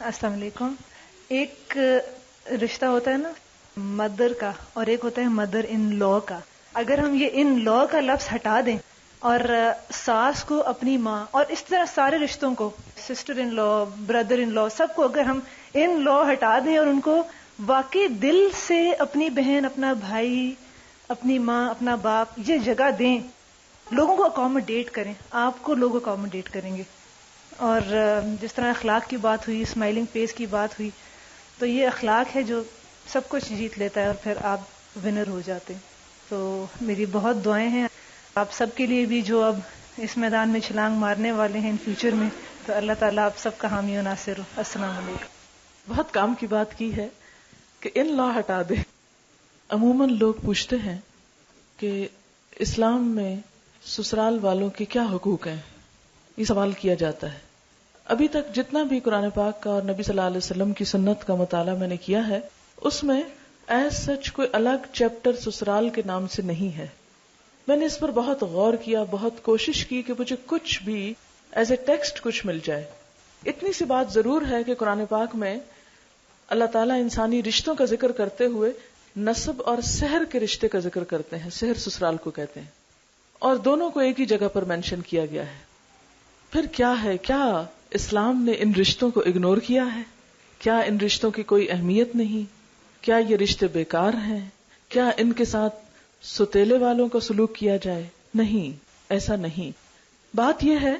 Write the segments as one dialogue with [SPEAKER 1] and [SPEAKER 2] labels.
[SPEAKER 1] السلام علیکم. ایک رشتہ ہوتا ہے نا مدر کا، اور ایک ہوتا ہے مدر ان لا کا. اگر ہم یہ ان لا کا لفظ ہٹا دیں اور ساس کو اپنی ماں، اور اس طرح سارے رشتوں کو، sister in law, brother in لا، سب کو اگر ہم ان لا ہٹا دیں اور ان کو واقعی دل سے اپنی بہن، اپنا بھائی، اپنی ماں، اپنا باپ یہ جگہ دیں، لوگوں کو اکوموڈیٹ کریں، آپ کو لوگ اکوموڈیٹ کریں گے. اور جس طرح اخلاق کی بات ہوئی، اسمائلنگ فیس کی بات ہوئی، تو یہ اخلاق ہے جو سب کچھ جیت لیتا ہے اور پھر آپ ونر ہو جاتے ہیں. تو میری بہت دعائیں ہیں آپ سب کے لیے بھی جو اب اس میدان میں چھلانگ مارنے والے ہیں ان فیوچر میں. تو اللہ تعالیٰ آپ سب کا حامی و ناصر ہو. السلام علیکم.
[SPEAKER 2] بہت کام کی بات کی ہے کہ ان لا ہٹا دے. عموماً لوگ پوچھتے ہیں کہ اسلام میں سسرال والوں کے کیا حقوق ہیں، یہ سوال کیا جاتا ہے. ابھی تک جتنا بھی قرآن پاک کا اور نبی صلی اللہ علیہ وسلم کی سنت کا مطالعہ میں نے کیا ہے، اس میں ایز سچ کوئی الگ چیپٹر سسرال کے نام سے نہیں ہے. میں نے اس پر بہت غور کیا، بہت کوشش کی کہ مجھے کچھ بھی ایز اے ٹیکسٹ کچھ مل جائے. اتنی سی بات ضرور ہے کہ قرآن پاک میں اللہ تعالیٰ انسانی رشتوں کا ذکر کرتے ہوئے نسب اور سحر کے رشتے کا ذکر کرتے ہیں. سحر سسرال کو کہتے ہیں، اور دونوں کو ایک ہی جگہ پر مینشن کیا گیا ہے. پھر کیا ہے، کیا اسلام نے ان رشتوں کو اگنور کیا ہے؟ کیا ان رشتوں کی کوئی اہمیت نہیں؟ کیا یہ رشتے بیکار ہیں؟ کیا ان کے ساتھ ستیلے والوں کا سلوک کیا جائے؟ نہیں، ایسا نہیں. بات یہ ہے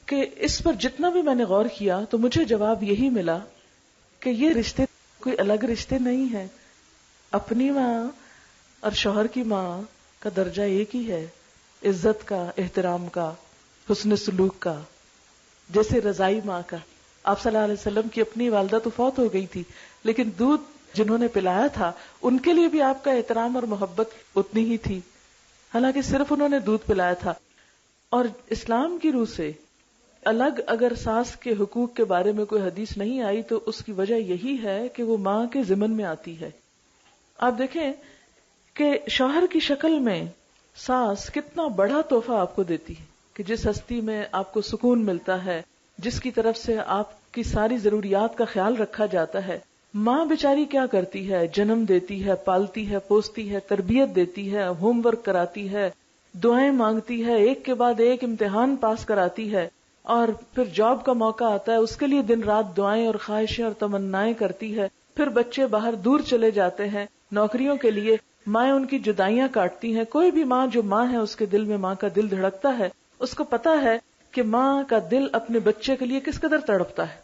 [SPEAKER 2] کہ اس پر جتنا بھی میں نے غور کیا تو مجھے جواب یہی ملا کہ یہ رشتے کوئی الگ رشتے نہیں ہیں. اپنی ماں اور شوہر کی ماں کا درجہ ایک ہی ہے، عزت کا، احترام کا، حسن سلوک کا، جیسے رضائی ماں کا. آپ صلی اللہ علیہ وسلم کی اپنی والدہ تو فوت ہو گئی تھی، لیکن دودھ جنہوں نے پلایا تھا ان کے لیے بھی آپ کا احترام اور محبت اتنی ہی تھی، حالانکہ صرف انہوں نے دودھ پلایا تھا. اور اسلام کی روح سے الگ اگر ساس کے حقوق کے بارے میں کوئی حدیث نہیں آئی تو اس کی وجہ یہی ہے کہ وہ ماں کے ضمن میں آتی ہے. آپ دیکھیں کہ شوہر کی شکل میں ساس کتنا بڑا تحفہ آپ کو دیتی ہے کہ جس ہستی میں آپ کو سکون ملتا ہے، جس کی طرف سے آپ کی ساری ضروریات کا خیال رکھا جاتا ہے. ماں بیچاری کیا کرتی ہے؟ جنم دیتی ہے، پالتی ہے، پوستی ہے، تربیت دیتی ہے، ہوم ورک کراتی ہے، دعائیں مانگتی ہے، ایک کے بعد ایک امتحان پاس کراتی ہے، اور پھر جاب کا موقع آتا ہے اس کے لیے دن رات دعائیں اور خواہشیں اور تمنائیں کرتی ہے. پھر بچے باہر دور چلے جاتے ہیں نوکریوں کے لیے، مائیں ان کی جدائیاں کاٹتی ہیں. کوئی بھی ماں جو ماں ہے اس کے دل میں ماں کا دل دھڑکتا ہے، اس کو پتا ہے کہ ماں کا دل اپنے بچے کے لیے کس قدر تڑپتا ہے،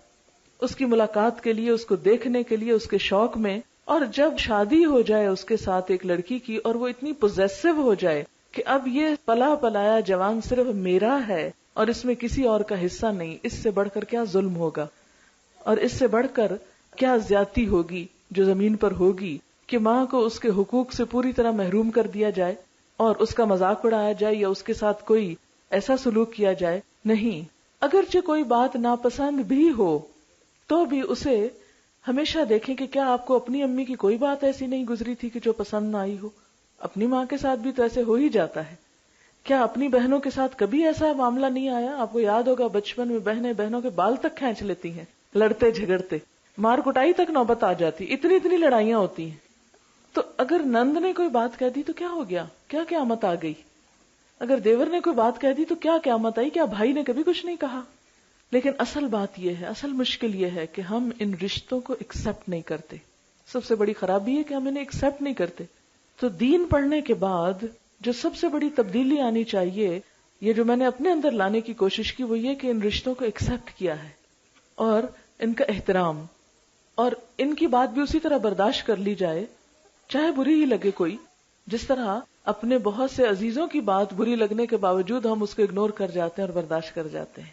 [SPEAKER 2] اس کی ملاقات کے لیے، اس کو دیکھنے کے لیے، اس کے شوق میں. اور جب شادی ہو جائے اس کے ساتھ ایک لڑکی کی اور وہ اتنی پوزیسو ہو جائے کہ اب یہ پلا پلایا جوان صرف میرا ہے اور اس میں کسی اور کا حصہ نہیں، اس سے بڑھ کر کیا ظلم ہوگا اور اس سے بڑھ کر کیا زیادتی ہوگی جو زمین پر ہوگی کہ ماں کو اس کے حقوق سے پوری طرح محروم کر دیا جائے اور اس کا مذاق اڑایا جائے یا اس کے ساتھ کوئی ایسا سلوک کیا جائے. نہیں، اگرچہ کوئی بات ناپسند بھی ہو تو بھی اسے ہمیشہ دیکھیں کہ کیا آپ کو اپنی امی کی کوئی بات ایسی نہیں گزری تھی کہ جو پسند نہ آئی ہو. اپنی ماں کے ساتھ بھی تو ایسے ہو ہی جاتا ہے. کیا اپنی بہنوں کے ساتھ کبھی ایسا معاملہ نہیں آیا؟ آپ کو یاد ہوگا بچپن میں بہنیں بہنوں کے بال تک کھینچ لیتی ہیں، لڑتے جھگڑتے، مار کٹائی تک نوبت آ جاتی، اتنی لڑائیاں ہوتی ہیں. تو اگر نند نے کوئی بات کہہ دی تو کیا ہو گیا؟ کیا قیامت آ گئی؟ اگر دیور نے کوئی بات کہہ دی تو کیا قیامت آئی؟ کیا بھائی نے کبھی کچھ نہیں کہا؟ لیکن اصل بات یہ ہے، اصل مشکل یہ ہے کہ ہم ان رشتوں کو ایکسپٹ نہیں کرتے. سب سے بڑی خرابی ہے کہ ہم انہیں ایکسپٹ نہیں کرتے. تو دین پڑھنے کے بعد جو سب سے بڑی تبدیلی آنی چاہیے، یہ جو میں نے اپنے اندر لانے کی کوشش کی، وہ یہ کہ ان رشتوں کو ایکسپٹ کیا ہے اور ان کا احترام، اور ان کی بات بھی اسی طرح برداشت کر لی جائے چاہے بری ہی لگے کوئی. جس طرح اپنے بہت سے عزیزوں کی بات بری لگنے کے باوجود ہم اس کو اگنور کر جاتے ہیں اور برداشت کر جاتے ہیں.